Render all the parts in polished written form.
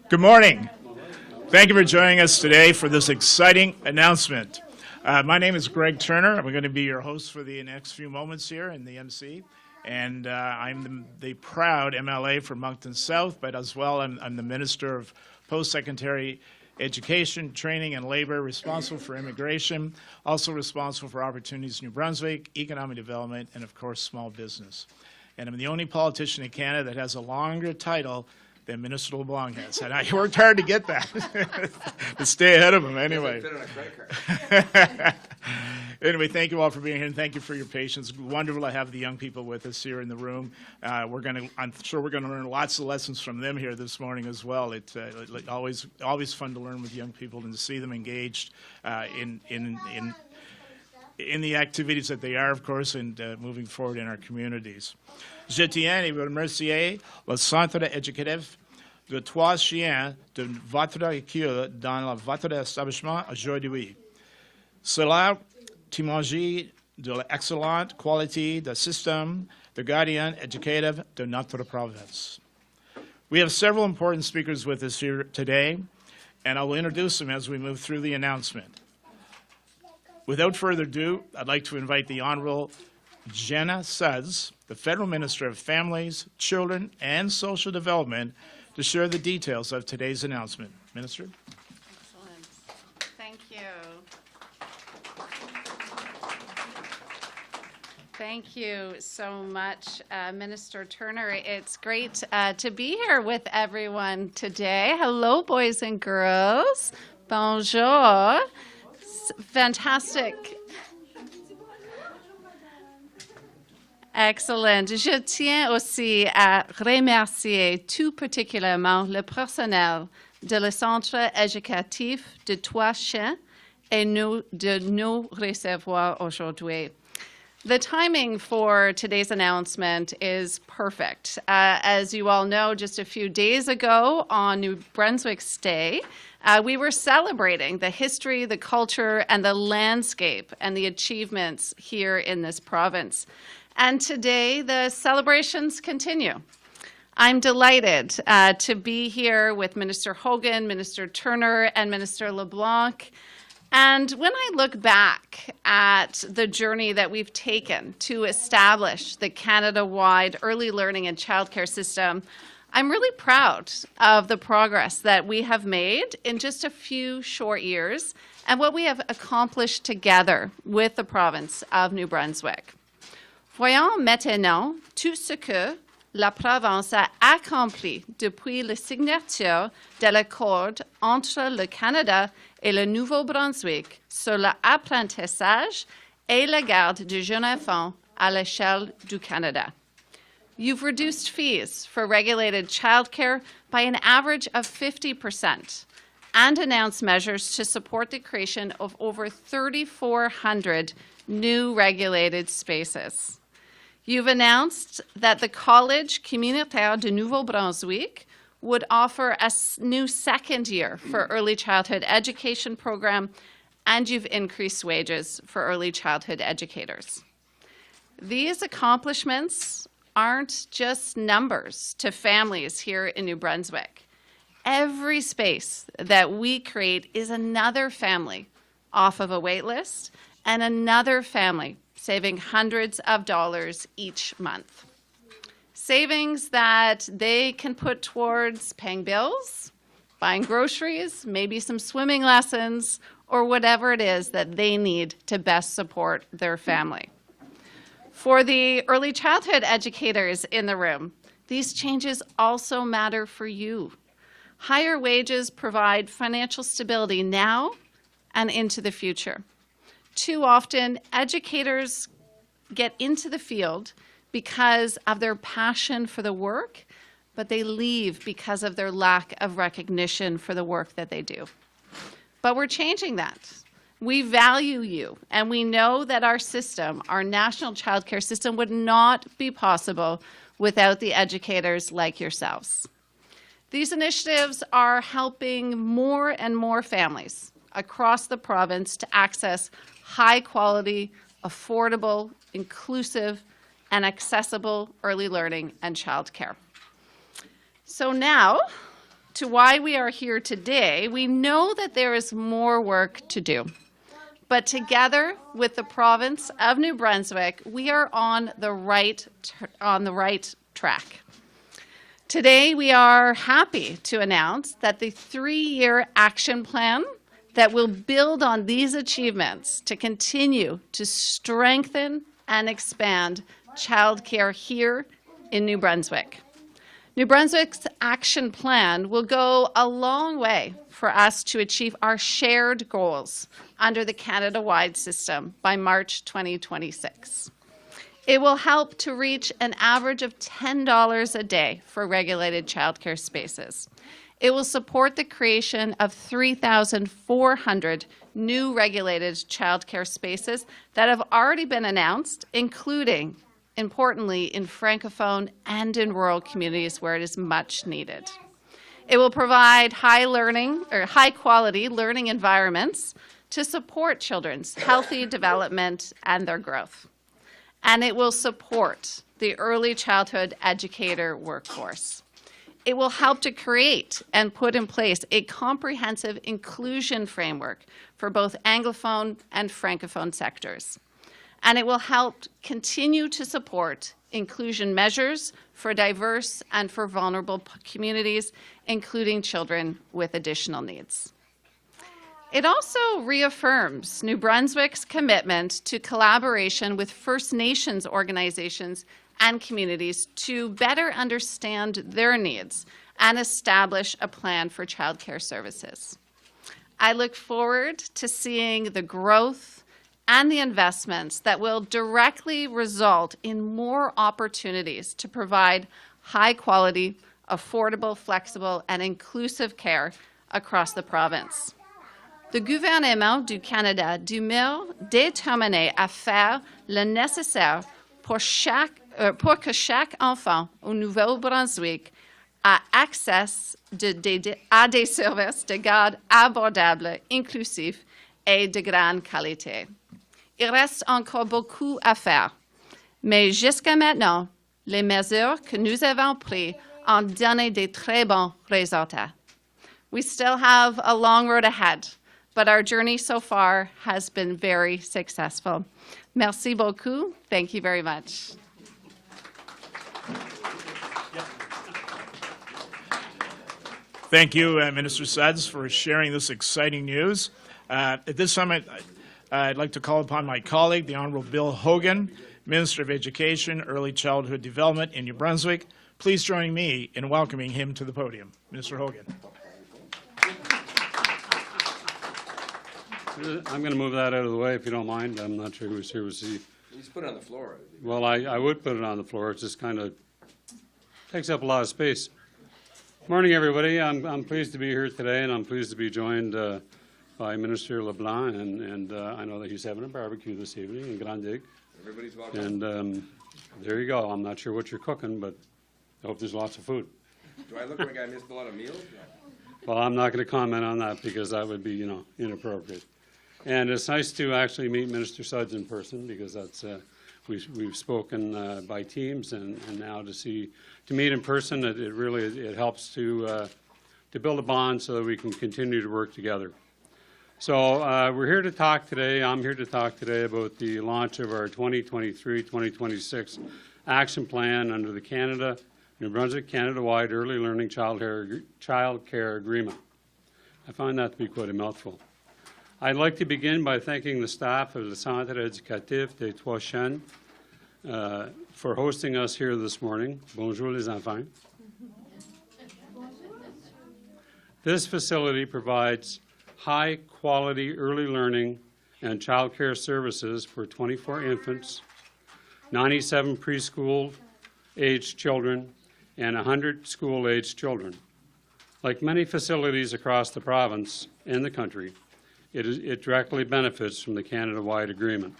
Good morning. Thank you for joining us today for this exciting announcement. My name is Greg Turner. I'm going to be your host for the next few moments here in the MC. And I'm the proud MLA for Moncton South, but as well I'm the Minister of Post-Secondary Education, Training, and Labor, responsible for immigration, also responsible for opportunities in New Brunswick, economic development, and of course small business. And I'm the only politician in Canada that has a longer title than Minister LeBlanc has. And I worked hard to get that, to stay ahead of him anyway. Anyway, thank you all for being here, and thank you for your patience. Wonderful to have the young people with us here in the room. I'm sure we're going to learn lots of lessons from them here this morning as well. It's always fun to learn with young people and to see them engaged in the activities that they are, of course, and moving forward in our communities. Je tiens à vous remercier le Centre éducatif de Trois Chiens de votre accueil dans votre établissement aujourd'hui. Cela témoigne de l'excellente qualité du système de gardiens éducatifs de notre province. We have several important speakers with us here today, and I will introduce them as we move through the announcement. Without further ado, I'd like to invite the Honorable Jenna Sudds, the Federal Minister of Families, Children, and Social Development, to share the details of today's announcement. Minister? Excellent. Thank you. Thank you so much, Minister Turner. It's great to be here with everyone today. Hello, boys and girls. Bonjour. Fantastic. Excellent. Je tiens aussi à remercier tout particulièrement le personnel de le Centre éducatif de Trois Chiens et de nous recevoir aujourd'hui. The timing for today's announcement is perfect. As you all know, just a few days ago on New Brunswick's Day, we were celebrating the history, the culture, and the landscape and the achievements here in this province. And today, the celebrations continue. I'm delighted to be here with Minister Hogan, Minister Turner, and Minister LeBlanc. And when I look back at the journey that we've taken to establish the Canada-wide early learning and childcare system, I'm really proud of the progress that we have made in just a few short years and what we have accomplished together with the province of New Brunswick. Voyons maintenant tout ce que la province a accompli depuis la signature de l'accord entre le Canada et le Nouveau-Brunswick sur l'apprentissage et la garde de jeunes enfants à l'échelle du Canada. You've reduced fees for regulated childcare by an average of 50% and announced measures to support the creation of over 3,400 new regulated spaces. You've announced that the College Communautaire de Nouveau-Brunswick would offer a new second year for early childhood education program, and you've increased wages for early childhood educators. These accomplishments aren't just numbers to families here in New Brunswick. Every space that we create is another family off of a wait list and another family saving hundreds of dollars each month. Savings that they can put towards paying bills, buying groceries, maybe some swimming lessons, or whatever it is that they need to best support their family. For the early childhood educators in the room, these changes also matter for you. Higher wages provide financial stability now and into the future. Too often, educators get into the field because of their passion for the work, but they leave because of their lack of recognition for the work that they do. But we're changing that. We value you, and we know that our system, our national childcare system, would not be possible without the educators like yourselves. These initiatives are helping more and more families across the province to access high-quality, affordable, inclusive, and accessible early learning and childcare. So now, to why we are here today, we know that there is more work to do. But together with the province of New Brunswick, we are on the right track. Today, we are happy to announce that the 3-year action plan that will build on these achievements to continue to strengthen and expand childcare here in New Brunswick. New Brunswick's action plan will go a long way for us to achieve our shared goals under the Canada-wide system by March 2026. It will help to reach an average of $10 a day for regulated childcare spaces. It will support the creation of 3,400 new regulated childcare spaces that have already been announced, including, importantly, in Francophone and in rural communities where it is much needed. It will provide high-quality learning environments to support children's healthy development and their growth. And it will support the early childhood educator workforce. It will help to create and put in place a comprehensive inclusion framework for both Anglophone and Francophone sectors. And it will help continue to support inclusion measures for diverse and for vulnerable communities, including children with additional needs. It also reaffirms New Brunswick's commitment to collaboration with First Nations organizations and communities to better understand their needs and establish a plan for childcare services. I look forward to seeing the growth and the investments that will directly result in more opportunities to provide high-quality, affordable, flexible, and inclusive care across the province. Le gouvernement du Canada demeure déterminé à faire le nécessaire pour que chaque enfant au Nouveau-Brunswick ait accès à des services de garde abordables, inclusifs et de grande qualité. Il reste encore beaucoup à faire, mais jusqu'à maintenant, les mesures que nous avons prises ont donné de très bons résultats. We still have a long road ahead, but our journey so far has been very successful. Merci beaucoup. Thank you very much. Thank you, Minister Sudds, for sharing this exciting news. At this time, I'd like to call upon my colleague, the Honourable Bill Hogan, Minister of Education, Early Childhood Development in New Brunswick. Please join me in welcoming him to the podium. Minister Hogan. I'm going to move that out of the way if you don't mind. I'm not sure who's here to see. You just put it on the floor. Well, I would put it on the floor. It just kind of takes up a lot of space. Morning, everybody. I'm pleased to be here today, and I'm pleased to be joined by Minister LeBlanc, and I know that he's having a barbecue this evening in Grand Dig. Everybody's welcome. And there you go. I'm not sure what you're cooking, but I hope there's lots of food. Do I look like I missed a lot of meals? Well, I'm not going to comment on that because that would be, inappropriate. And it's nice to actually meet Minister Sudds in person because that's we've spoken by teams, and now to meet in person, it really helps to build a bond so that we can continue to work together. So we're here to talk today. I'm here to talk today about the launch of our 2023-2026 action plan under the New Brunswick Canada-wide Early Learning Child Care Agreement. I find that to be quite a mouthful. I'd like to begin by thanking the staff of the Centre Éducatif des Trois Chênes for hosting us here this morning. Bonjour les enfants. This facility provides high-quality early learning and child care services for 24 infants, 97 preschool-aged children, and 100 school-aged children. Like many facilities across the province and the country, it directly benefits from the Canada-wide agreement.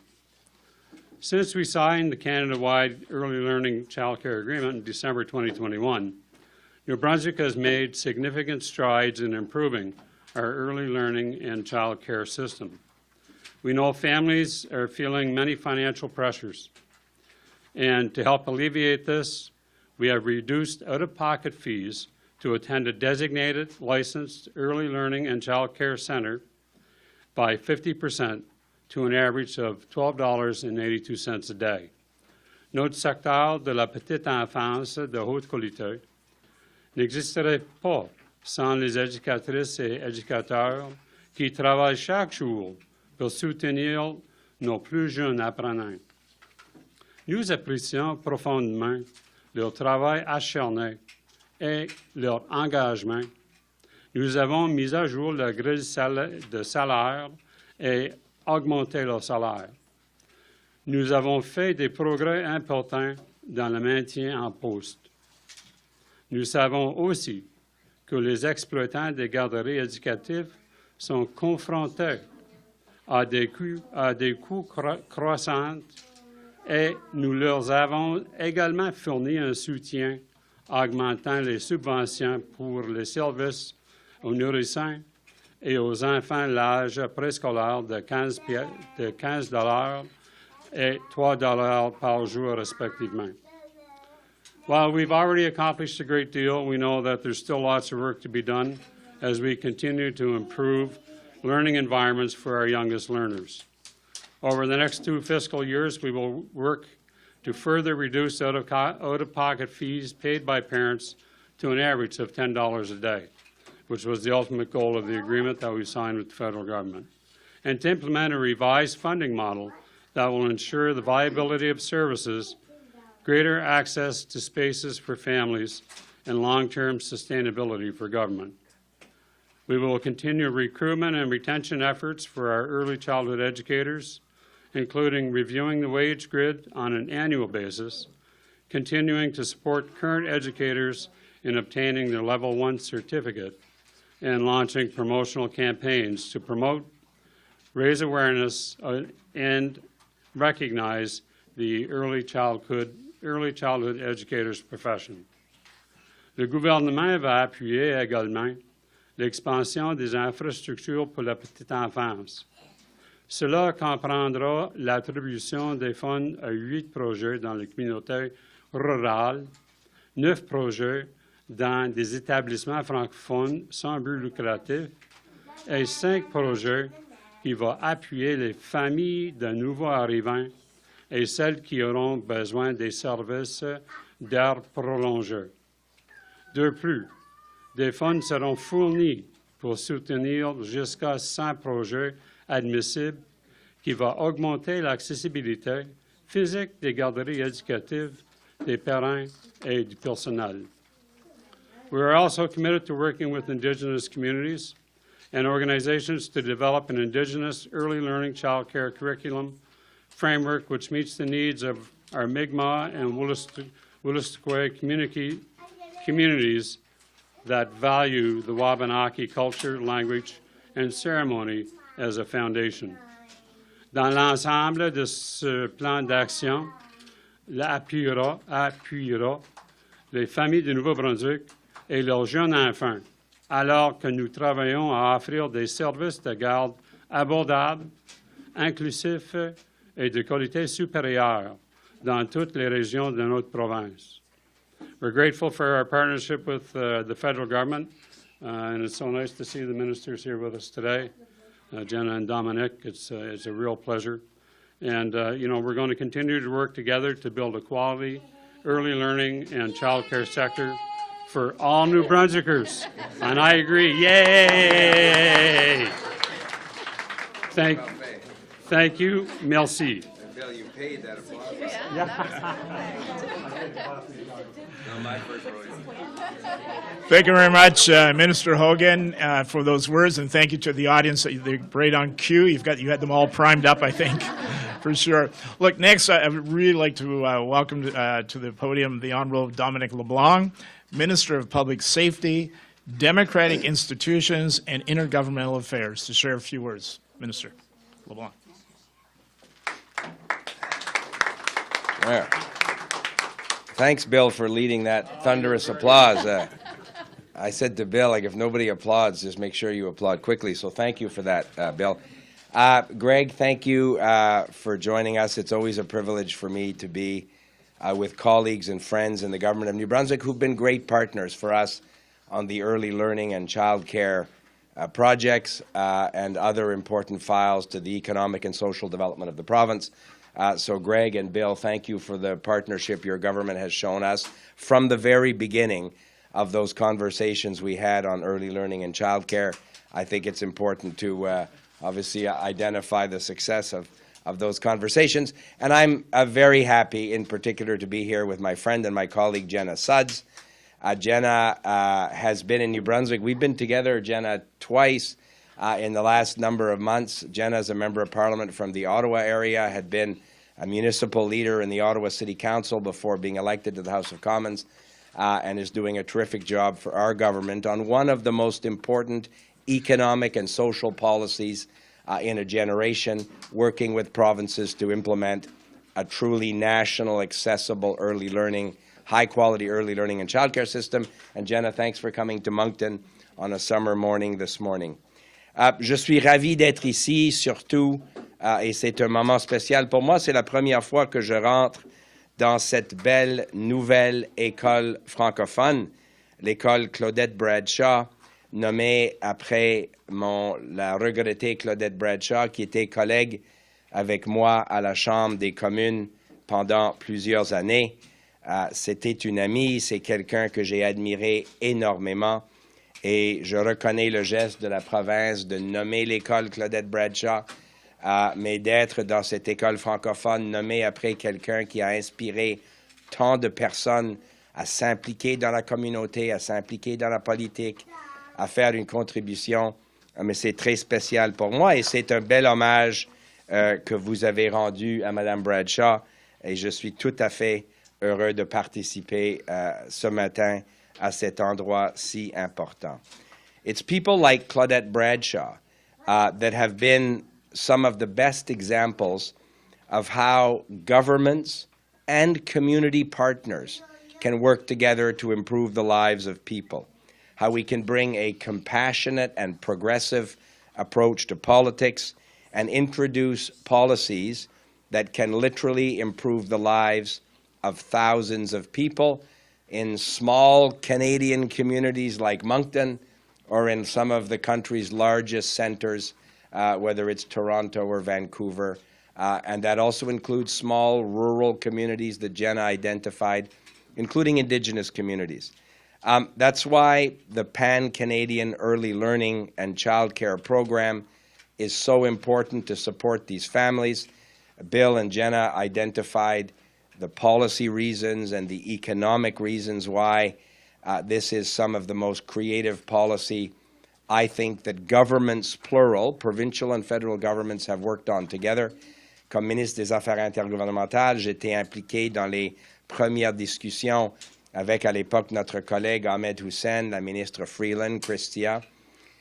Since we signed the Canada-wide Early Learning Child Care Agreement in December 2021, New Brunswick has made significant strides in improving our early learning and child care system. We know families are feeling many financial pressures, and to help alleviate this, we have reduced out-of-pocket fees to attend a designated licensed early learning and child care center by 50% to an average of $12.82 a day. Notre secteur de la petite enfance de haute qualité n'existerait pas sans les éducatrices et éducateurs qui travaillent chaque jour pour soutenir nos plus jeunes apprenants. Nous apprécions profondément leur travail acharné et leur engagement. Nous avons mis à jour la grille de salaire et augmenté leur salaire. Nous avons fait des progrès importants dans le maintien en poste. Nous savons aussi que les exploitants des garderies éducatives sont confrontés à des coûts croissants et nous leur avons également fourni un soutien augmentant les subventions pour les services aux nourrissons et aux enfants de l'âge préscolaire de 15 $ et $3 par jour, respectivement. While we've already accomplished a great deal, we know that there's still lots of work to be done as we continue to improve learning environments for our youngest learners. Over the next 2 fiscal years, we will work to further reduce out-of-pocket fees paid by parents to an average of $10 a day, which was the ultimate goal of the agreement that we signed with the federal government, and to implement a revised funding model that will ensure the viability of services, greater access to spaces for families, and long-term sustainability for government. We will continue recruitment and retention efforts for our early childhood educators, including reviewing the wage grid on an annual basis, continuing to support current educators in obtaining their Level 1 certificate, and launching promotional campaigns to promote, raise awareness, and recognize the early childhood educators profession. Le gouvernement va appuyer également l'expansion des infrastructures pour la petite enfance. Cela comprendra l'attribution des fonds à 8 projets dans les communautés rurales, 9 projets dans des établissements francophones sans but lucratif et 5 projets qui vont appuyer les familles de nouveaux arrivants et celles qui auront besoin des services d'air prolongé. De plus, des fonds seront fournis pour soutenir jusqu'à 100 projets admissible qui va augmenter l'accessibilité physique des garderies éducatives, des parents et du personnel. We are also committed to working with Indigenous communities and organizations to develop an Indigenous early learning child care curriculum framework which meets the needs of our Mi'kmaq and Wolastoqey communities that value the Wabanaki culture, language, and ceremony as a foundation. Dans l'ensemble de ce plan d'action, appuiera les familles du Nouveau-Brunswick et leurs jeunes enfants, alors que nous travaillons à offrir des services de garde abordables, inclusifs et de qualité supérieure dans toutes les régions de notre province. We're grateful for our partnership with the federal government, and it's so nice to see the ministers here with us today. Jenna and Dominic, it's a real pleasure. And, we're going to continue to work together to build a quality early learning and child care sector for all New Brunswickers. And I agree. Yay! Thank you. Merci. Bill, you paid that applause. No, my first rodeo. Thank you very much, Minister Hogan, for those words, and thank you to the audience. They're right on cue. You had them all primed up, I think, for sure. Look, next, I would really like to welcome to the podium the Honorable Dominic LeBlanc, Minister of Public Safety, Democratic Institutions, and Intergovernmental Affairs, to share a few words. Minister LeBlanc. There. Thanks, Bill, for leading that thunderous applause. I said to Bill, if nobody applauds, just make sure you applaud quickly. So thank you for that, Bill. Greg, thank you for joining us. It's always a privilege for me to be with colleagues and friends in the government of New Brunswick who've been great partners for us on the early learning and child care projects and other important files to the economic and social development of the province. So Greg and Bill, thank you for the partnership your government has shown us from the very beginning of those conversations we had on early learning and child care. I think it's important to obviously identify the success of those conversations. And I'm very happy in particular to be here with my friend and my colleague Jenna Sudds. Jenna has been in New Brunswick. We've been together, Jenna, twice in the last number of months. Jenna is a member of Parliament from the Ottawa area, had been a municipal leader in the Ottawa City Council before being elected to the House of Commons, and is doing a terrific job for our government on one of the most important economic and social policies in a generation, working with provinces to implement a truly national, accessible early learning, high-quality early learning and childcare system. And Jenna, thanks for coming to Moncton on a summer morning this morning. Je suis ravi d'être ici, surtout, et c'est un moment spécial pour moi. C'est la première fois que je rentre dans cette belle nouvelle école francophone, l'école Claudette Bradshaw, nommée après la regrettée Claudette Bradshaw, qui était collègue avec moi à la Chambre des communes pendant plusieurs années. C'était une amie, c'est quelqu'un que j'ai admiré énormément et je reconnais le geste de la province de nommer l'école Claudette Bradshaw, mais d'être dans cette école francophone nommée après quelqu'un qui a inspiré tant de personnes à s'impliquer dans la communauté, à s'impliquer dans la politique, à faire une contribution, mais c'est très spécial pour moi et c'est un bel hommage que vous avez rendu à Mme Bradshaw et je suis tout à fait heureux de participer ce matin à cet endroit si important. It's people like Claudette Bradshaw that have been some of the best examples of how governments and community partners can work together to improve the lives of people, how we can bring a compassionate and progressive approach to politics and introduce policies that can literally improve the lives of thousands of people in small Canadian communities like Moncton or in some of the country's largest centers, whether it's Toronto or Vancouver. And that also includes small rural communities that Jenna identified, including Indigenous communities. That's why the Pan-Canadian Early Learning and Childcare Program is so important to support these families. Bill and Jenna identified the policy reasons and the economic reasons why this is some of the most creative policy I think that governments, plural, provincial and federal governments have worked on together. Comme ministre des Affaires intergouvernementales, j'étais impliqué dans les premières discussions avec, à l'époque, notre collègue Ahmed Hussein, la ministre Freeland, Christia.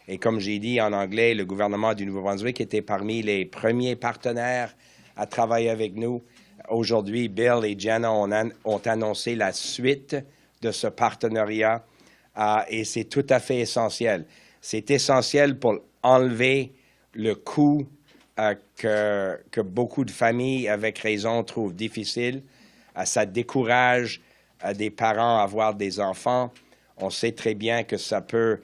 Et comme j'ai dit en anglais, le gouvernement du Nouveau-Brunswick était parmi les premiers partenaires à travailler avec nous. Aujourd'hui, Bill et Jenna ont annoncé la suite de ce partenariat et c'est tout à fait essentiel. C'est essentiel pour enlever le coût que beaucoup de familles, avec raison, trouvent difficile. Ça décourage des parents à avoir des enfants. On sait très bien que ça peut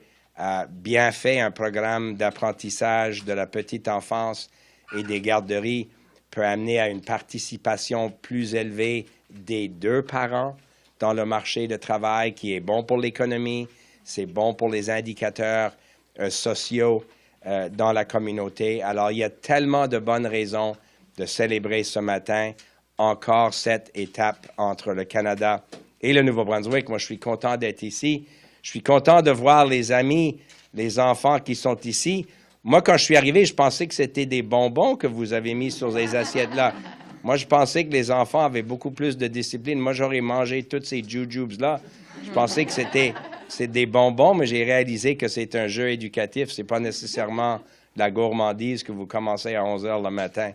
bien faire un programme d'apprentissage de la petite enfance et des garderies peut amener à une participation plus élevée des deux parents dans le marché de travail qui est bon pour l'économie, c'est bon pour les indicateurs sociaux dans la communauté. Alors, il y a tellement de bonnes raisons de célébrer ce matin encore cette étape entre le Canada et le Nouveau-Brunswick. Moi, je suis content d'être ici. Je suis content de voir les amis, les enfants qui sont ici. Moi, quand je suis arrivé, je pensais que c'était des bonbons que vous avez mis sur les assiettes-là. Moi, je pensais que les enfants avaient beaucoup plus de discipline. Moi, j'aurais mangé toutes ces jujubes-là. Je pensais que c'était des bonbons, mais j'ai réalisé que c'est un jeu éducatif. C'est pas nécessairement la gourmandise que vous commencez à 11 heures le matin.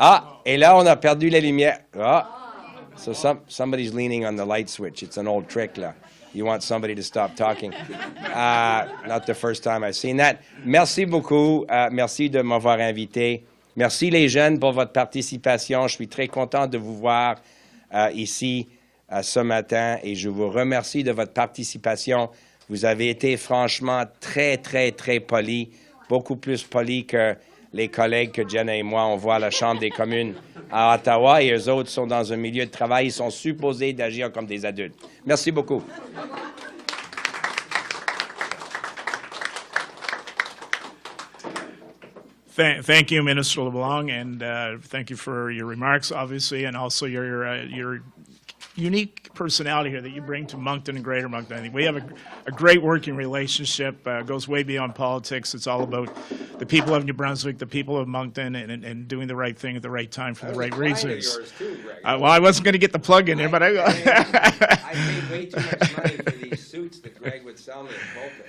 Ah, et là, on a perdu la lumière. Ah, so somebody's leaning on the light switch. It's an old trick, là. You want somebody to stop talking. Not the first time I've seen that. Merci beaucoup. Merci de m'avoir invité. Merci les jeunes pour votre participation. Je suis très content de vous voir ici ce matin et je vous remercie de votre participation Vous avez été franchement très, très, très poli, beaucoup plus poli que les collègues que Jenna et moi, on voit à la Chambre des communes à Ottawa. Et eux autres sont dans un milieu de travail, ils sont supposés d'agir comme des adultes. Merci beaucoup. Thank you, Minister LeBlanc, and thank you for your remarks, obviously, and also your unique personality here that you bring to Moncton and Greater Moncton. I think we have a great working relationship. Goes way beyond politics. It's all about the people of New Brunswick, the people of Moncton, and doing the right thing at the right time for the right reasons. Well, I wasn't going to get the plug in there, but I paid way too much money for these suits that Greg would sell me at Pulpit.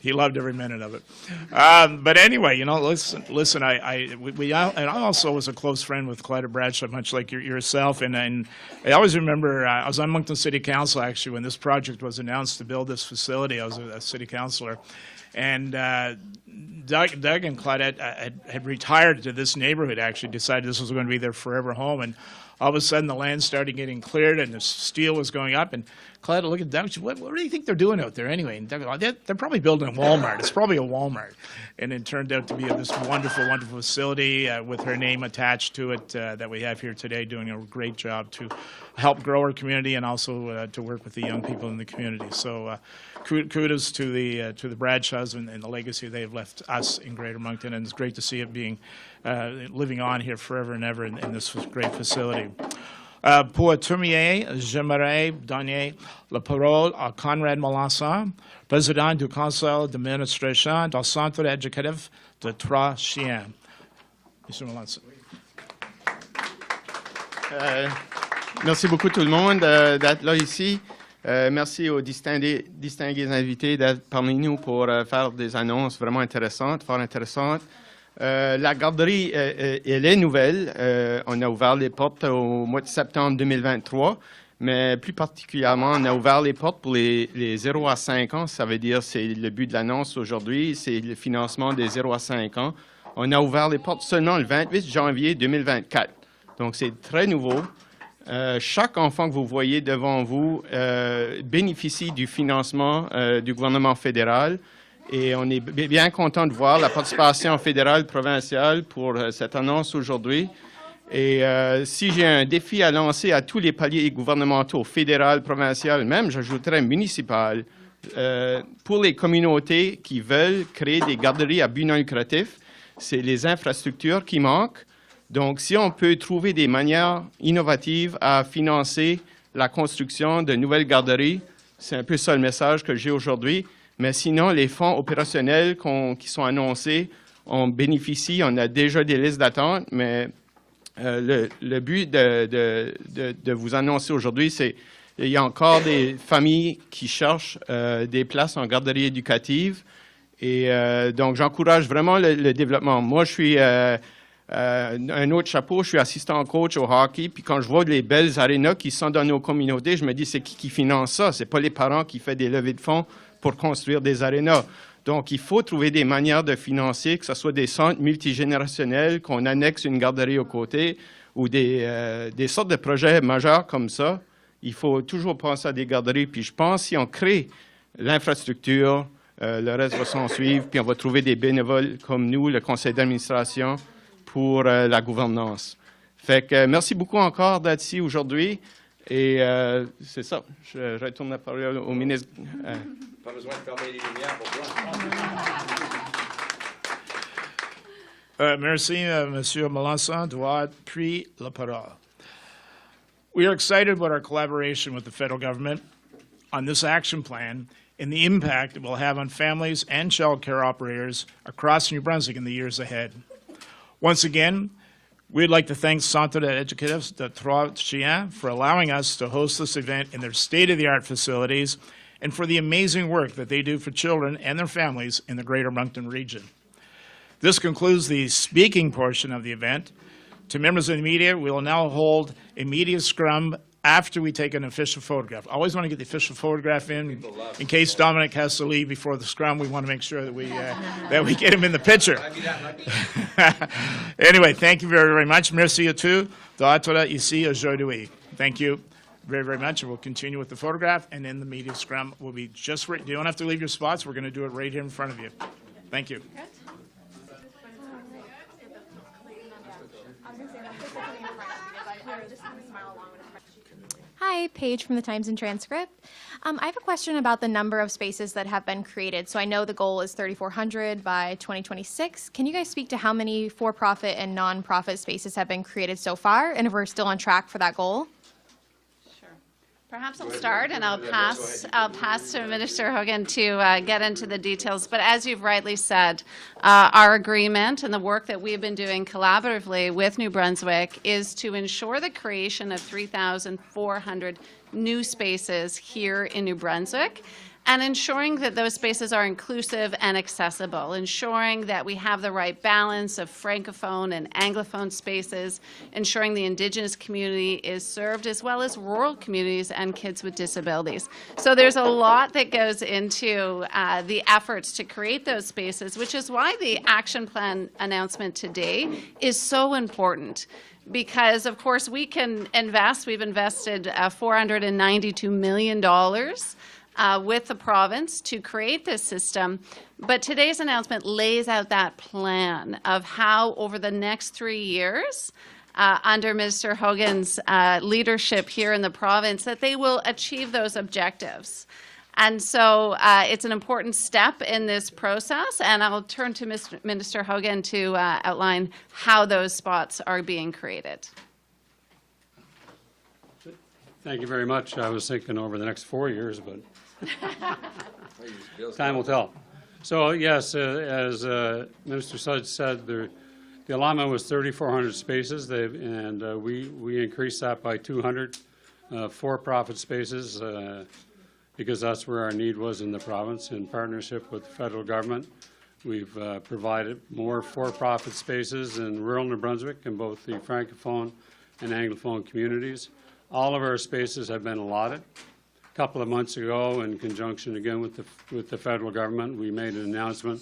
He loved every minute of it. But anyway, you know, listen. I also was a close friend with Clyde Bradshaw, much like yourself, and I always remember I was on Moncton City Council actually when this project was announced to build this facility. I was a city councilor, and Doug and Clyde had retired to this neighborhood. Actually, decided this was going to be their forever home, and all of a sudden the land started getting cleared and the steel was going up. And Clyde looked at Doug. What do you think they're doing out there anyway? And Doug, they're probably building a Walmart. It's probably a Walmart. And it turned out to be this wonderful, wonderful facility with her name attached to it that we have here today, doing a great job to help grow our community and also to work with the young people in the community. So kudos to the Bradshaws and the legacy they have left us in Greater Moncton, and it's great to see it being living on here forever and ever in this great facility. Pour terminer, j'aimerais donner la parole à Conrad Melanson, président du conseil d'administration du centre éducatif de Trois-Chiens. Monsieur Melanson. Merci beaucoup tout le monde d'être là ici. Merci aux distingués invités d'être parmi nous pour faire des annonces vraiment intéressantes, fort intéressantes. La garderie, elle est nouvelle. On a ouvert les portes au mois de septembre 2023, mais plus particulièrement, on a ouvert les portes pour les 0 à 5 ans. Ça veut dire, c'est le but de l'annonce aujourd'hui, c'est le financement des 0 à 5 ans. On a ouvert les portes seulement le 28 janvier 2024. Donc, c'est très nouveau. Chaque enfant que vous voyez devant vous bénéficie du financement du gouvernement fédéral. Et on est bien content de voir la participation fédérale, provinciale pour cette annonce aujourd'hui. Et si j'ai un défi à lancer à tous les paliers gouvernementaux, fédéral, provincial, même j'ajouterais municipal, pour les communautés qui veulent créer des garderies à but non lucratif, c'est les infrastructures qui manquent. Donc, si on peut trouver des manières innovatives à financer la construction de nouvelles garderies, c'est un peu ça le message que j'ai aujourd'hui. Mais sinon, les fonds opérationnels qui sont annoncés, on bénéficie, on a déjà des listes d'attente, mais le but de vous annoncer aujourd'hui, c'est qu'il y a encore des familles qui cherchent des places en garderie éducative. Et donc, j'encourage vraiment le développement. Moi, je suis un autre chapeau, je suis assistant coach au hockey, puis quand je vois les belles arénas qui sont dans nos communautés, je me dis, c'est qui finance ça? C'est pas les parents qui font des levées de fonds pour construire des arénas. Donc, il faut trouver des manières de financer, que ce soit des centres multigénérationnels, qu'on annexe une garderie aux côtés, ou des sortes de projets majeurs comme ça. Il faut toujours penser à des garderies. Puis je pense, si on crée l'infrastructure, le reste va s'en suivre, puis on va trouver des bénévoles comme nous, le conseil d'administration, pour la gouvernance. Fait que merci beaucoup encore d'être ici aujourd'hui. Et c'est ça. Je retourne la parole au ministre. Pas besoin de fermer les lumières pour toi. Merci, Monsieur Melanson. Doit pris la parole. We are excited about our collaboration with the federal government on this action plan and the impact it will have on families and child care operators across New Brunswick in the years ahead. Once again, we'd like to thank Centre Éducatif de Trois-Chiens for allowing us to host this event in their state-of-the-art facilities and for the amazing work that they do for children and their families in the Greater Moncton region. This concludes the speaking portion of the event. To members of the media, we will now hold a media scrum after we take an official photograph. I always want to get the official photograph in case Dominic has to leave before the scrum. We want to make sure that we get him in the picture. Anyway, thank you very, very much. Merci à tous d'être ici aujourd'hui. Thank you. very, very much, and we'll continue with the photograph, and then the media scrum will be just right. You don't have to leave your spots. We're going to do it right here in front of you. Thank you. Hi, Paige from the Times and Transcript. I have a question about the number of spaces that have been created. So I know the goal is 3,400 by 2026. Can you guys speak to how many for-profit and non-profit spaces have been created so far, and if we're still on track for that goal? Perhaps I'll start, and I'll pass to Minister Hogan to get into the details. But as you've rightly said, our agreement and the work that we've been doing collaboratively with New Brunswick is to ensure the creation of 3,400 new spaces here in New Brunswick, and ensuring that those spaces are inclusive and accessible, ensuring that we have the right balance of Francophone and Anglophone spaces, ensuring the Indigenous community is served, as well as rural communities and kids with disabilities. So there's a lot that goes into the efforts to create those spaces, which is why the action plan announcement today is so important. Because, of course, we can invest. We've invested $492 million with the province to create this system. But today's announcement lays out that plan of how, over the next 3 years, under Minister Hogan's leadership here in the province, that they will achieve those objectives. And so it's an important step in this process, and I'll turn to Minister Hogan to outline how those spots are being created. Thank you very much. I was thinking over the next 4 years, but time will tell. So yes, as Minister Sudds said, the allotment was 3,400 spaces, and we increased that by 200 for-profit spaces because that's where our need was in the province. In partnership with the federal government, we've provided more for-profit spaces in rural New Brunswick in both the Francophone and Anglophone communities. All of our spaces have been allotted. A couple of months ago, in conjunction again with the federal government, we made an announcement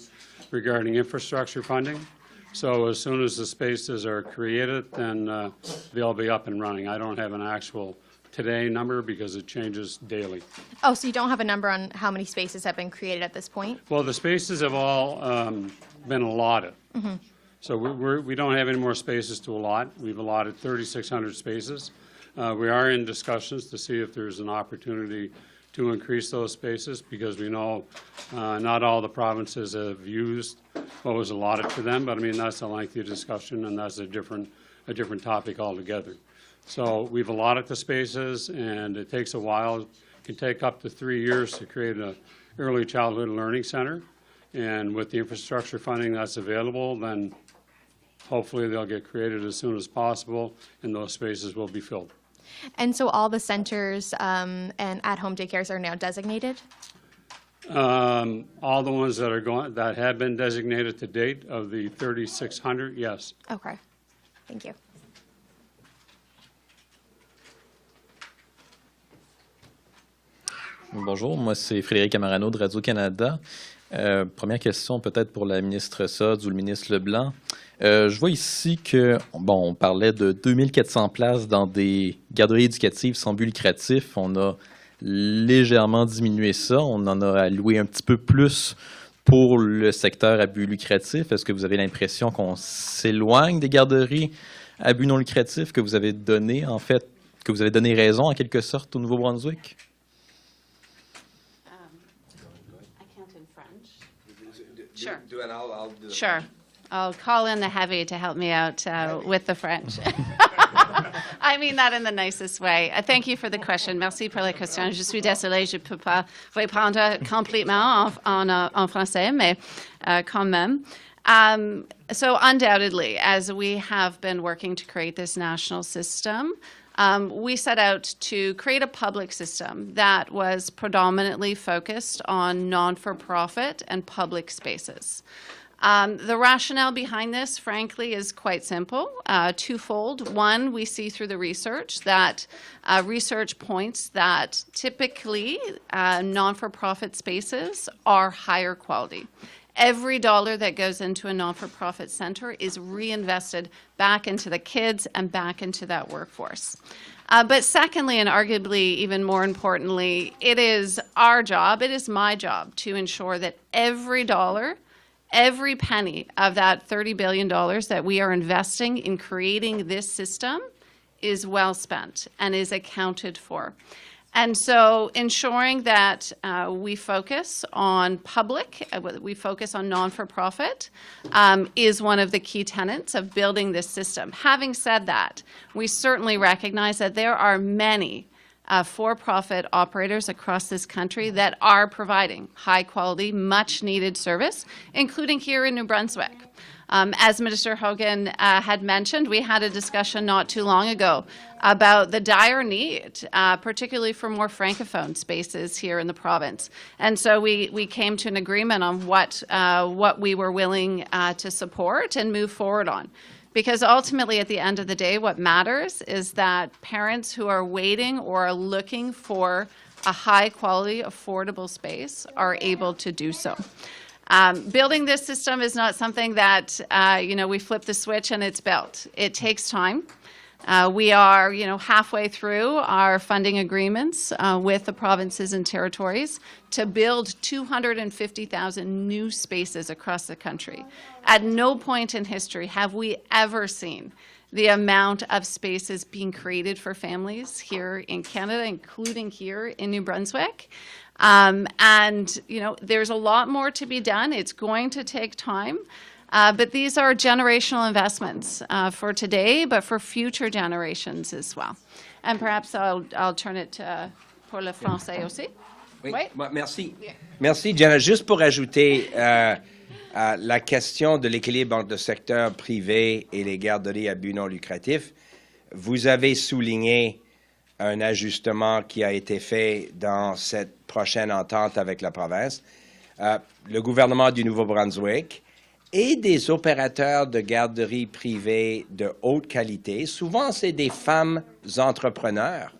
regarding infrastructure funding. So as soon as the spaces are created, then they'll be up and running. I don't have an actual today number because it changes daily. Oh, so you don't have a number on how many spaces have been created at this point? Well, the spaces have all been allotted. Mm-hmm. So we don't have any more spaces to allot. We've allotted 3,600 spaces. We are in discussions to see if there's an opportunity to increase those spaces because we know not all the provinces have used what was allotted to them, but I mean that's a lengthy discussion and that's a different topic altogether. So we've allotted the spaces, and it takes a while. It can take up to 3 years to create an early childhood learning center, and with the infrastructure funding that's available, then hopefully they'll get created as soon as possible, and those spaces will be filled. And so all the centers and at-home daycares are now designated? All the ones that have been designated to date of the 3,600, yes. Okay. Thank you. Bonjour, moi c'est Frédéric Amarano de Radio-Canada. Première question peut-être pour la ministre Sudds ou le ministre Leblanc. Je vois ici que, on parlait de 2400 places dans des garderies éducatives sans but lucratif. On a légèrement diminué ça. On en a alloué un petit peu plus pour le secteur à but lucratif. Est-ce que vous avez l'impression qu'on s'éloigne des garderies à but non lucratif, que vous avez donné, en fait, que vous avez donné raison en quelque sorte au Nouveau-Brunswick? Sure. Do it, I'll do it. Sure. I'll call in the heavy to help me out with the French. I mean that in the nicest way. Thank you for the question. Merci pour la question. Je suis désolée, je ne peux pas répondre complètement en français, mais quand même. So undoubtedly, as we have been working to create this national system, we set out to create a public system that was predominantly focused on non-for-profit and public spaces. The rationale behind this, frankly, is quite simple, twofold. One, we see through the research that research points that typically non-for-profit spaces are higher quality. Every dollar that goes into a non-for-profit center is reinvested back into the kids and back into that workforce. But secondly, and arguably even more importantly, it is our job, it is my job to ensure that every dollar, every penny of that $30 billion that we are investing in creating this system is well spent and is accounted for. And so ensuring that we focus on public, we focus on non-for-profit, is one of the key tenets of building this system. Having said that, we certainly recognize that there are many for-profit operators across this country that are providing high-quality, much-needed service, including here in New Brunswick. As Minister Hogan had mentioned, we had a discussion not too long ago about the dire need, particularly for more francophone spaces here in the province. And so we came to an agreement on what we were willing to support and move forward on. Because ultimately, at the end of the day, what matters is that parents who are waiting or are looking for a high-quality, affordable space are able to do so. Building this system is not something that, we flip the switch and it's built. It takes time. We are, halfway through our funding agreements with the provinces and territories to build 250,000 new spaces across the country. At no point in history have we ever seen the amount of spaces being created for families here in Canada, including here in New Brunswick. There's a lot more to be done. It's going to take time. But these are generational investments for today, but for future generations as well. And perhaps I'll turn it pour le français aussi. Oui, Oui. merci. Merci, Jenna. Juste pour ajouter la question de l'équilibre entre le secteur privé et les garderies à but non lucratif, vous avez souligné un ajustement qui a été fait dans cette prochaine entente avec la province. Le gouvernement du Nouveau-Brunswick et des opérateurs de garderies privées de haute qualité. Souvent, c'est des femmes entrepreneurs.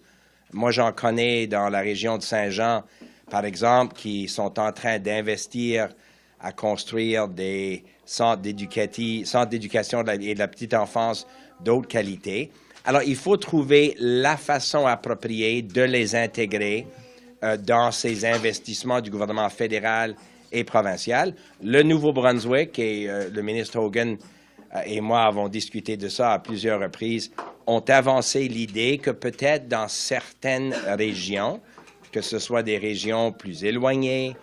Moi, j'en connais dans la région de Saint-Jean, par exemple, qui sont en train d'investir à construire des centres d'éducation et de la petite enfance d'autre qualité. Alors, il faut trouver la façon appropriée de les intégrer dans ces investissements du gouvernement fédéral et provincial. Le Nouveau-Brunswick et le ministre Hogan et moi avons discuté de ça à plusieurs reprises, ont avancé l'idée que peut-être dans certaines régions, que ce soit des régions plus éloignées,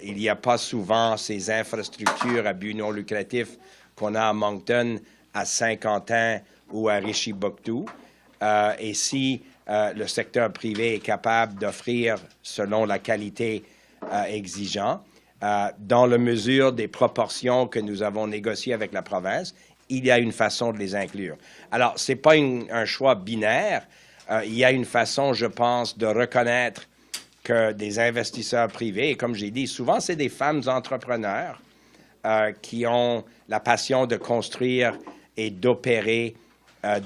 il n'y a pas souvent ces infrastructures à but non lucratif qu'on a à Moncton, à Saint-Quentin ou à Richibouctou. Et si le secteur privé est capable d'offrir, selon la qualité exigeante, dans la mesure des proportions que nous avons négociées avec la province, il y a une façon de les inclure. Alors, ce n'est pas un choix binaire. Il y a une façon, je pense, de reconnaître que des investisseurs privés, et comme j'ai dit, souvent, c'est des femmes entrepreneurs qui ont la passion de construire et d'opérer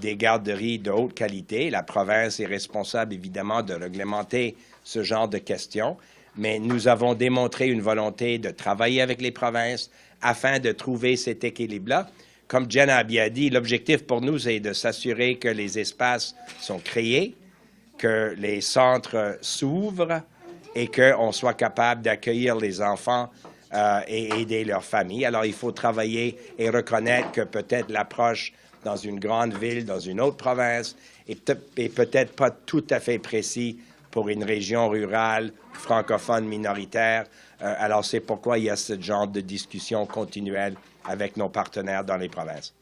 des garderies de haute qualité. La province est responsable, évidemment, de réglementer ce genre de questions, mais nous avons démontré une volonté de travailler avec les provinces afin de trouver cet équilibre-là. Comme Jenna a bien dit, l'objectif pour nous, c'est de s'assurer que les espaces sont créés, que les centres s'ouvrent et qu'on soit capable d'accueillir les enfants et aider leurs familles. Alors, il faut travailler et reconnaître que peut-être l'approche dans une grande ville, dans une autre province, est peut-être pas tout à fait précis pour une région rurale, francophone minoritaire. Alors, c'est pourquoi il y a ce genre de discussion continuelle avec nos partenaires dans les provinces.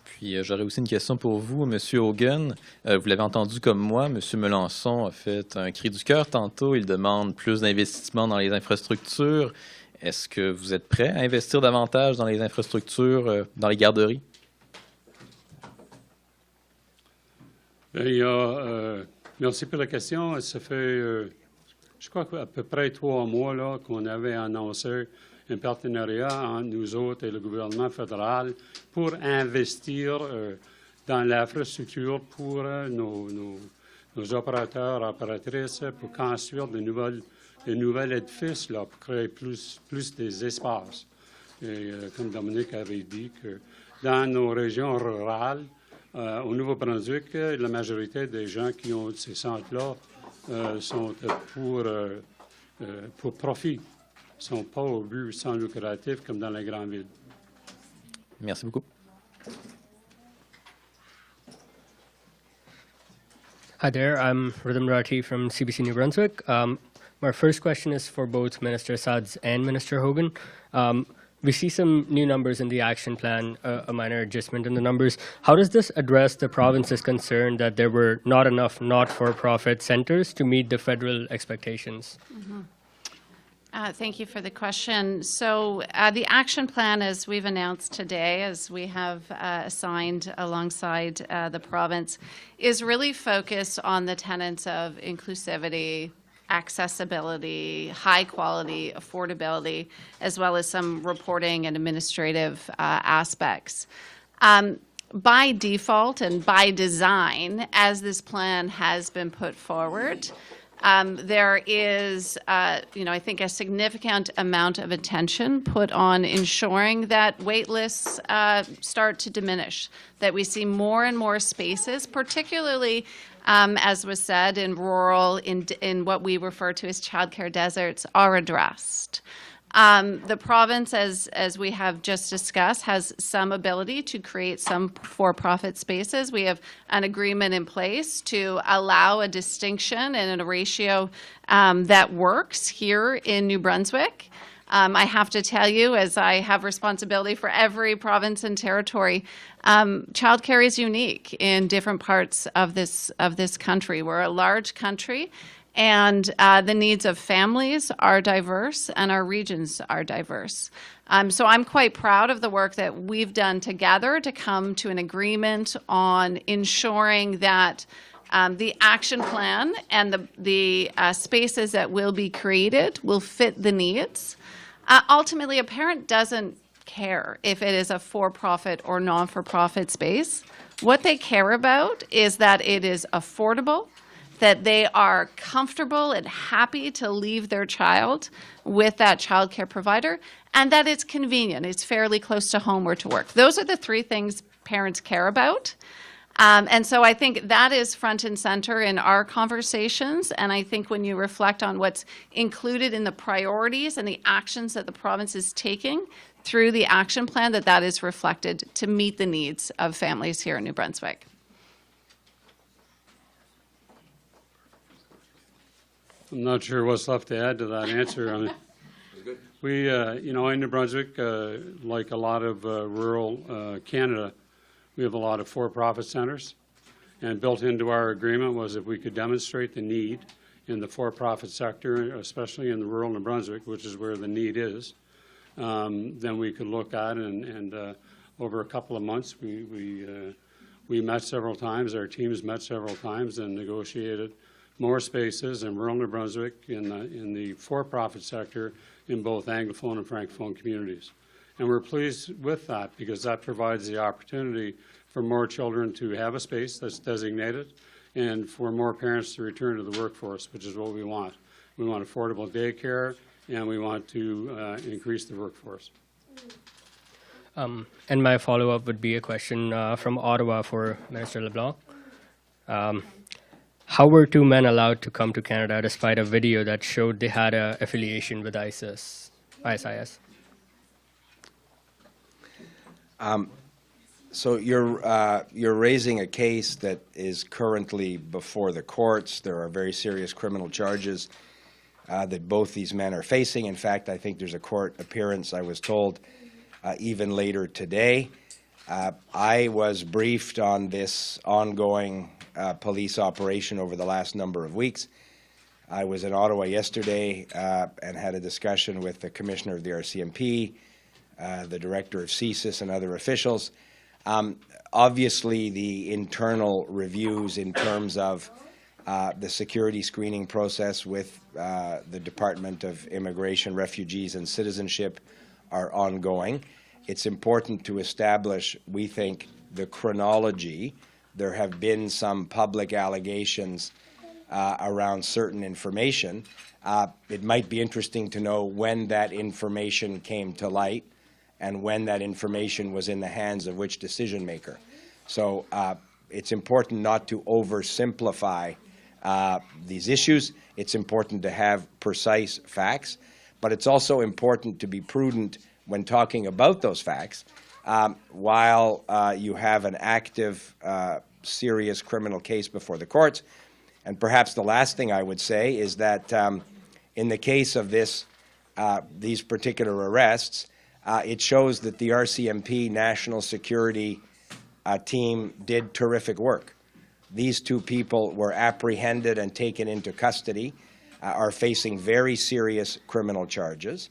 Puis, j'aurais aussi une question pour vous, M. Hogan. Vous l'avez entendu comme moi, M. Melanson a fait un cri du cœur tantôt. Il demande plus d'investissement dans les infrastructures. Est-ce que vous êtes prêt à investir davantage dans les infrastructures, dans les garderies? Merci pour la question. Ça fait, je crois qu'à peu près 3 mois là, qu'on avait annoncé un partenariat entre nous autres et le gouvernement fédéral pour investir dans l'infrastructure pour nos opérateurs, opératrices, pour construire de nouveaux édifices là, pour créer plus des espaces. Et comme Dominic avait dit, que dans nos régions rurales, Au Nouveau-Brunswick, la majorité des gens qui ont ces centres-là sont pour profit, ne sont pas au but sans lucratif comme dans les grandes villes. Merci beaucoup. Hi there, I'm Rhythm Rati from CBC New Brunswick. My first question is for both Minister Sudds and Minister Hogan. We see some new numbers in the action plan, a minor adjustment in the numbers. How does this address the province's concern that there were not enough not-for-profit centres to meet the federal expectations? Thank you for the question. So the action plan, as we've announced today, as we have assigned alongside the province, is really focused on the tenets of inclusivity, accessibility, high quality, affordability, as well as some reporting and administrative aspects. By default and by design, as this plan has been put forward, there is, I think, a significant amount of attention put on ensuring that wait lists start to diminish, that we see more and more spaces, particularly, as was said, in rural, in what we refer to as childcare deserts, are addressed. The province, as we have just discussed, has some ability to create some for-profit spaces. We have an agreement in place to allow a distinction and a ratio that works here in New Brunswick. I have to tell you, as I have responsibility for every province and territory, childcare is unique in different parts of this country. We're a large country, and the needs of families are diverse, and our regions are diverse. So I'm quite proud of the work that we've done together to come to an agreement on ensuring that the action plan and the spaces that will be created will fit the needs. Ultimately, a parent doesn't care if it is a for-profit or non-for-profit space. What they care about is that it is affordable, that they are comfortable and happy to leave their child with that childcare provider, and that it's convenient, it's fairly close to home or to work. Those are the three things parents care about. And so I think that is front and center in our conversations. And I think when you reflect on what's included in the priorities and the actions that the province is taking through the action plan, that is reflected to meet the needs of families here in New Brunswick. I'm not sure what's left to add to that answer. I mean, we, in New Brunswick, like a lot of rural Canada, we have a lot of for-profit centres, and built into our agreement was if we could demonstrate the need in the for-profit sector, especially in the rural New Brunswick, which is where the need is, then we could look at and over a couple of months we met several times, our teams met several times and negotiated more spaces in rural New Brunswick in the for-profit sector in both Anglophone and Francophone communities. And we're pleased with that because that provides the opportunity for more children to have a space that's designated and for more parents to return to the workforce, which is what we want. We want affordable daycare and we want to increase the workforce. And my follow-up would be a question from Ottawa for Minister LeBlanc. How were two men allowed to come to Canada despite a video that showed they had an affiliation with ISIS? So you're raising a case that is currently before the courts. There are very serious criminal charges that both these men are facing. In fact, I think there's a court appearance, I was told, even later today. I was briefed on this ongoing police operation over the last number of weeks. I was in Ottawa yesterday and had a discussion with the Commissioner of the RCMP, the Director of CSIS, and other officials. Obviously, the internal reviews in terms of the security screening process with the Department of Immigration, Refugees, and Citizenship are ongoing. It's important to establish, we think, the chronology. There have been some public allegations around certain information. It might be interesting to know when that information came to light and when that information was in the hands of which decision maker. So it's important not to oversimplify these issues. It's important to have precise facts, but it's also important to be prudent when talking about those facts while you have an active, serious criminal case before the courts. And perhaps the last thing I would say is that in the case of these particular arrests, it shows that the RCMP national security team did terrific work. These two people were apprehended and taken into custody, are facing very serious criminal charges.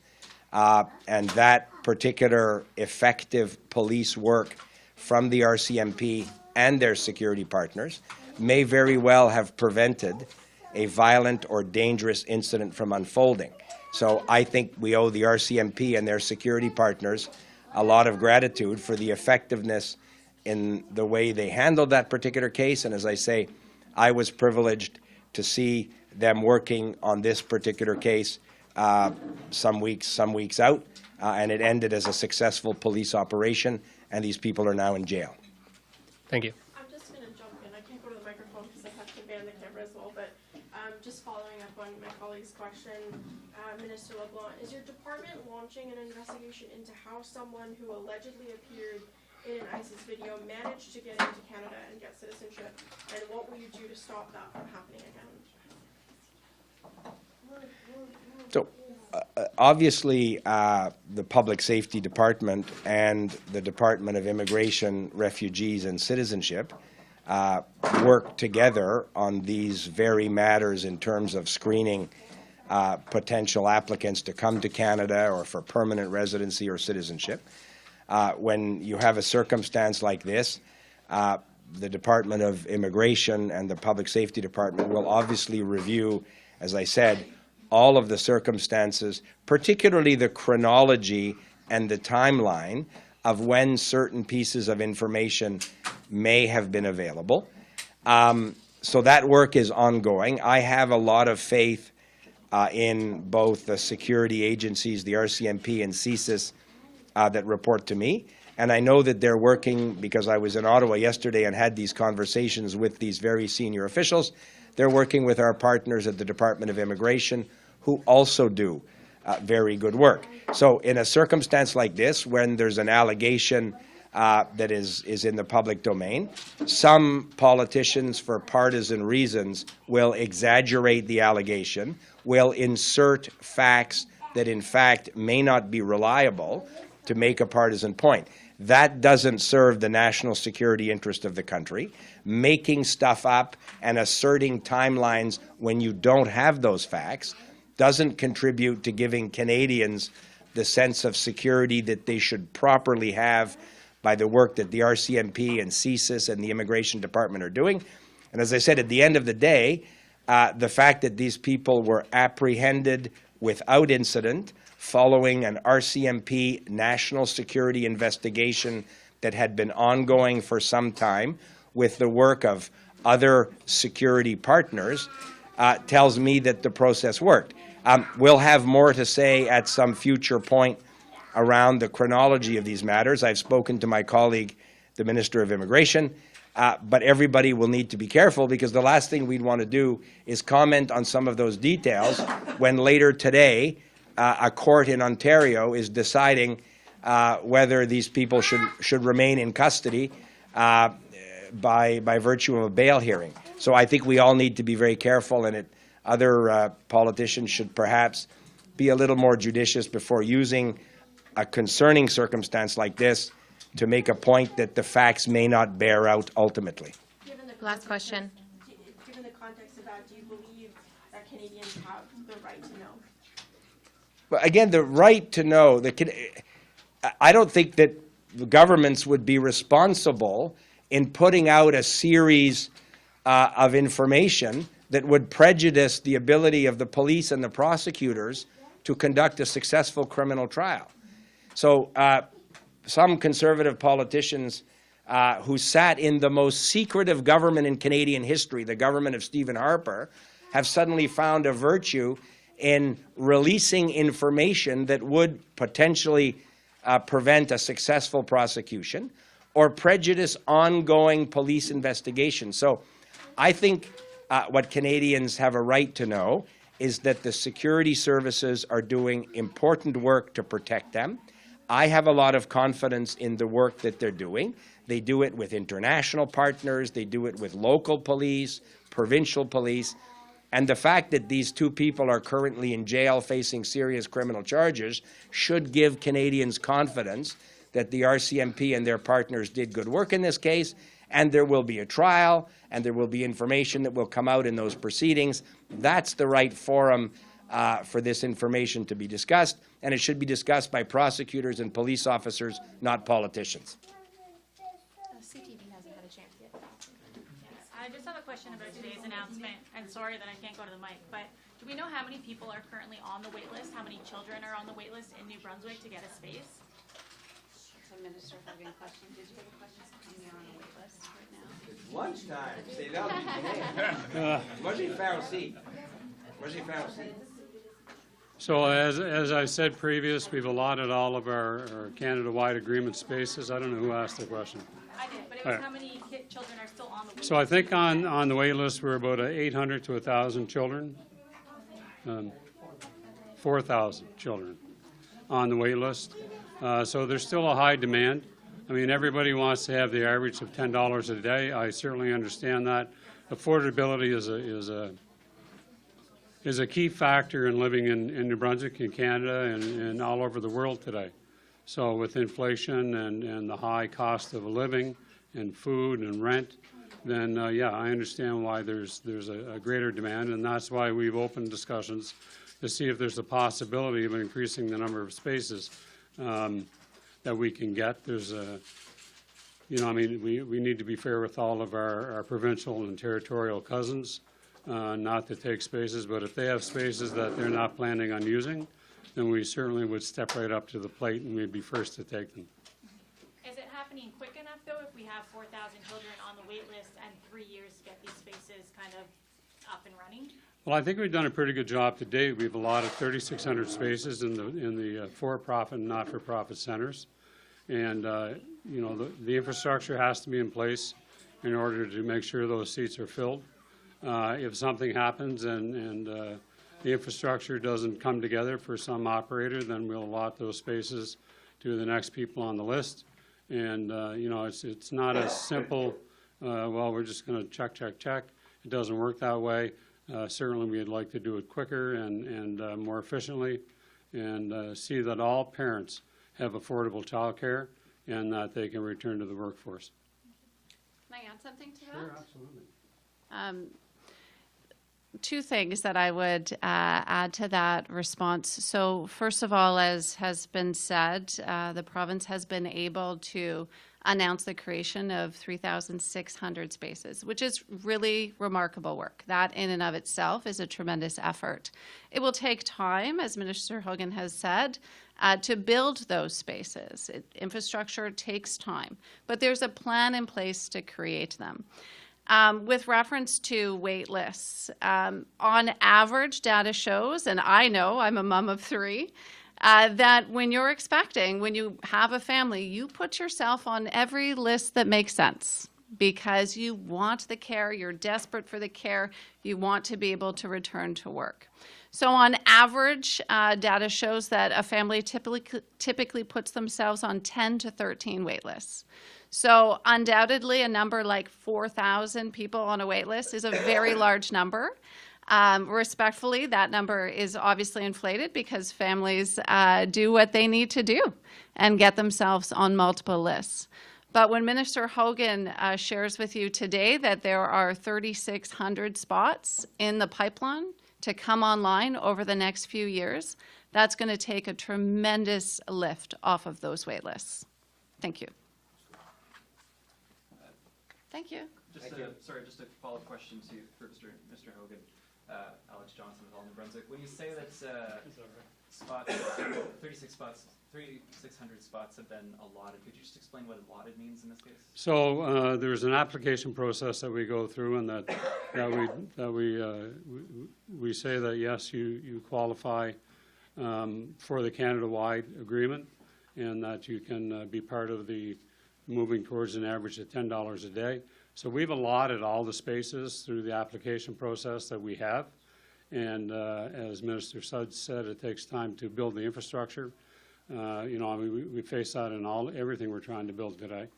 And that particular effective police work from the RCMP and their security partners may very well have prevented a violent or dangerous incident from unfolding. So I think we owe the RCMP and their security partners a lot of gratitude for the effectiveness in the way they handled that particular case. And as I say, I was privileged to see them working on this particular case some weeks out, and it ended as a successful police operation, and these people are now in jail. Thank you. I'm just going to jump in. I can't go to the microphone because I have to ban the camera as well, but just following up on my colleague's question, Minister LeBlanc, is your department launching an investigation into how someone who allegedly appeared in an ISIS video managed to get into Canada and get citizenship, and what will you do to stop that from happening again? So obviously the Public Safety Department and the Department of Immigration, Refugees and Citizenship work together on these very matters in terms of screening potential applicants to come to Canada or for permanent residency or citizenship. When you have a circumstance like this, the Department of Immigration and the Public Safety Department will obviously review, as I said, all of the circumstances, particularly the chronology and the timeline of when certain pieces of information may have been available. So that work is ongoing. I have a lot of faith in both the security agencies, the RCMP and CSIS, that report to me. And I know that they're working, because I was in Ottawa yesterday and had these conversations with these very senior officials. They're working with our partners at the Department of Immigration, who also do very good work. So in a circumstance like this, when there's an allegation that is in the public domain, some politicians, for partisan reasons, will exaggerate the allegation, will insert facts that in fact may not be reliable to make a partisan point. That doesn't serve the national security interest of the country. Making stuff up and asserting timelines when you don't have those facts doesn't contribute to giving Canadians the sense of security that they should properly have by the work that the RCMP and CSIS and the Immigration Department are doing. And as I said, at the end of the day, the fact that these people were apprehended without incident following an RCMP national security investigation that had been ongoing for some time with the work of other security partners tells me that the process worked. We'll have more to say at some future point around the chronology of these matters. I've spoken to my colleague, the Minister of Immigration, but everybody will need to be careful, because the last thing we'd want to do is comment on some of those details when later today a court in Ontario is deciding whether these people should remain in custody by virtue of a bail hearing. So I think we all need to be very careful, and other politicians should perhaps be a little more judicious before using a concerning circumstance like this to make a point that the facts may not bear out ultimately. Last question. Given the context of that, do you believe that Canadians have the right to know? Well, again, the right to know. I don't think that the governments would be responsible in putting out a series of information that would prejudice the ability of the police and the prosecutors to conduct a successful criminal trial. So some conservative politicians who sat in the most secretive government in Canadian history, the government of Stephen Harper, have suddenly found a virtue in releasing information that would potentially prevent a successful prosecution, or prejudice ongoing police investigations. So I think what Canadians have a right to know is that the security services are doing important work to protect them. I have a lot of confidence in the work that they're doing. They do it with international partners. They do it with local police, provincial police. And the fact that these two people are currently in jail facing serious criminal charges should give Canadians confidence that the RCMP and their partners did good work in this case, and there will be a trial, and there will be information that will come out in those proceedings. That's the right forum for this information to be discussed, and it should be discussed by prosecutors and police officers, not politicians. CTV hasn't had a chance yet. I just have a question about today's announcement, and sorry that I can't go to the mic, but do we know how many people are currently on the wait list? How many children are on the wait list in New Brunswick to get a space? So Minister Hogan, question, did you have a question? How many are on the wait list right now? It's lunchtime. C'est l'heure du dîner. Moi, j'ai faim aussi. Moi, j'ai faim aussi. So as I said previous, we've allotted all of our Canada-wide agreement spaces. I don't know who asked the question. I did, but it was how many children are still on the wait list? So I think on the wait list, we're about 800 to 1,000 children. 4,000 children on the wait list. So there's still a high demand. I mean, everybody wants to have the average of $10 a day. I certainly understand that. Affordability is a key factor in living in New Brunswick, in Canada, and all over the world today. So with inflation and the high cost of living and food and rent, then yeah, I understand why there's a greater demand, and that's why we've opened discussions to see if there's a possibility of increasing the number of spaces that we can get. There's I mean, we need to be fair with all of our provincial and territorial cousins, not to take spaces, but if they have spaces that they're not planning on using, then we certainly would step right up to the plate and we'd be first to take them. Is it happening quick enough, though, if we have 4,000 children on the wait list and 3 years to get these spaces kind of up and running? Well, I think we've done a pretty good job to date. We've allotted 3,600 spaces in the for-profit and not-for-profit centers. And, the infrastructure has to be in place in order to make sure those seats are filled. If something happens and the infrastructure doesn't come together for some operator, then we'll allot those spaces to the next people on the list. And, it's not as simple, well, we're just going to check. It doesn't work that way. Certainly, we'd like to do it quicker and more efficiently and see that all parents have affordable childcare and that they can return to the workforce. Can I add something to that? Sure, absolutely. Two things that I would add to that response. So first of all, as has been said, the province has been able to announce the creation of 3,600 spaces, which is really remarkable work. That in and of itself is a tremendous effort. It will take time, as Minister Hogan has said, to build those spaces. Infrastructure takes time, but there's a plan in place to create them. With reference to wait lists, on average, data shows, and I know, I'm a mom of 3, that when you're expecting, when you have a family, you put yourself on every list that makes sense because you want the care, you're desperate for the care, you want to be able to return to work. So on average, data shows that a family typically puts themselves on 10 to 13 wait lists. So undoubtedly, a number like 4,000 people on a wait list is a very large number. Respectfully, that number is obviously inflated because families do what they need to do and get themselves on multiple lists. But when Minister Hogan shares with you today that there are 3,600 spots in the pipeline to come online over the next few years, that's going to take a tremendous lift off of those wait lists. Thank you. Thank you. Just a follow-up question for Mr. Hogan. Alex Johnson with All New Brunswick. When you say that 3,600 spots have been allotted, could you just explain what allotted means in this case? So there's an application process that we go through, and we say that yes, you qualify for the Canada-wide agreement, and that you can be part of the moving towards an average of $10 a day. So we've allotted all the spaces through the application process that we have. And as Minister Sudds said, it takes time to build the infrastructure. We face that in everything we're trying to build today.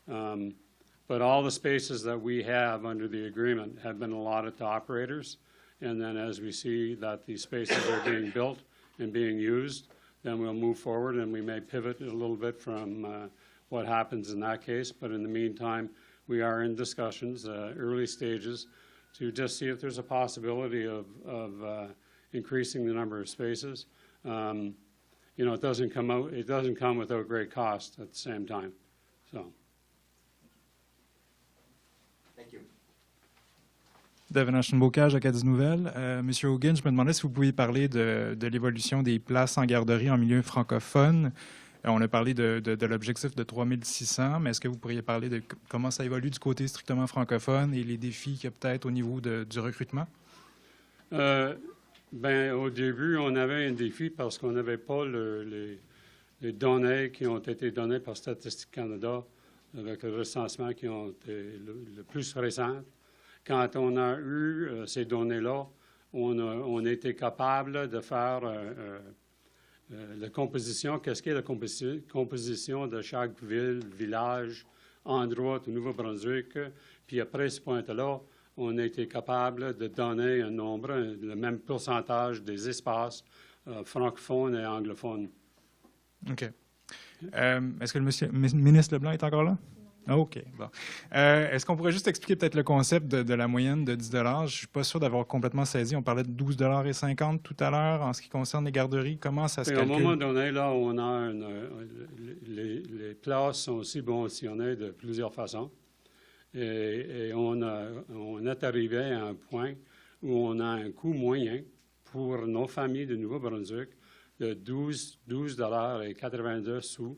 But all the spaces that we have under the agreement have been allotted to operators. And then as we see that these spaces are being built and being used, then we'll move forward and we may pivot a little bit from what happens in that case. But in the meantime, we are in discussions, early stages, to just see if there's a possibility of increasing the number of spaces. It doesn't come without great cost at the same time. So. Thank you. Devin Ashton-Bocage, Acadie Nouvelle. Monsieur Hogan, je me demandais si vous pouviez parler de l'évolution des places en garderie en milieu francophone. On a parlé de l'objectif de 3600, mais est-ce que vous pourriez parler de comment ça évolue du côté strictement francophone et les défis qu'il y a peut-être au niveau du recrutement? Au début, on avait un défi parce qu'on n'avait pas les données qui ont été données par Statistique Canada avec le recensement qui ont été le plus récent. Quand on a eu ces données-là, on a été capable de faire la composition, qu'est-ce qu'est la composition de chaque ville, village, endroit du Nouveau-Brunswick. Puis après ce point-là, on a été capable de donner un nombre, le même pourcentage des espaces francophones et anglophones. OK. Est-ce que le ministre LeBlanc est encore là? Ah, OK. Bon. Est-ce qu'on pourrait juste expliquer peut-être le concept de la moyenne de 10 $? Je ne suis pas sûr d'avoir complètement saisi. On parlait de 12,50 $ tout à l'heure en ce qui concerne les garderies. Comment ça se calcule? À un moment donné, là, on a les places sont aussi mentionnées de plusieurs façons. Et on est arrivé à un point où on a un coût moyen pour nos familles de Nouveau-Brunswick de 12,82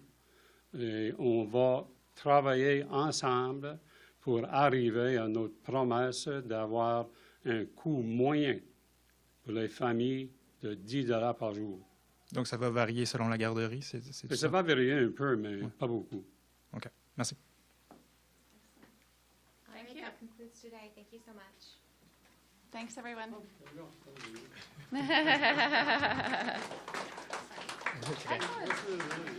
$. Et on va travailler ensemble pour arriver à notre promesse d'avoir un coût moyen pour les familles de 10 $ par jour. Donc, ça va varier selon la garderie? Ça va varier un peu, mais pas beaucoup. OK. Merci. Thank you. That concludes today. Thank you so much. Thanks, everyone.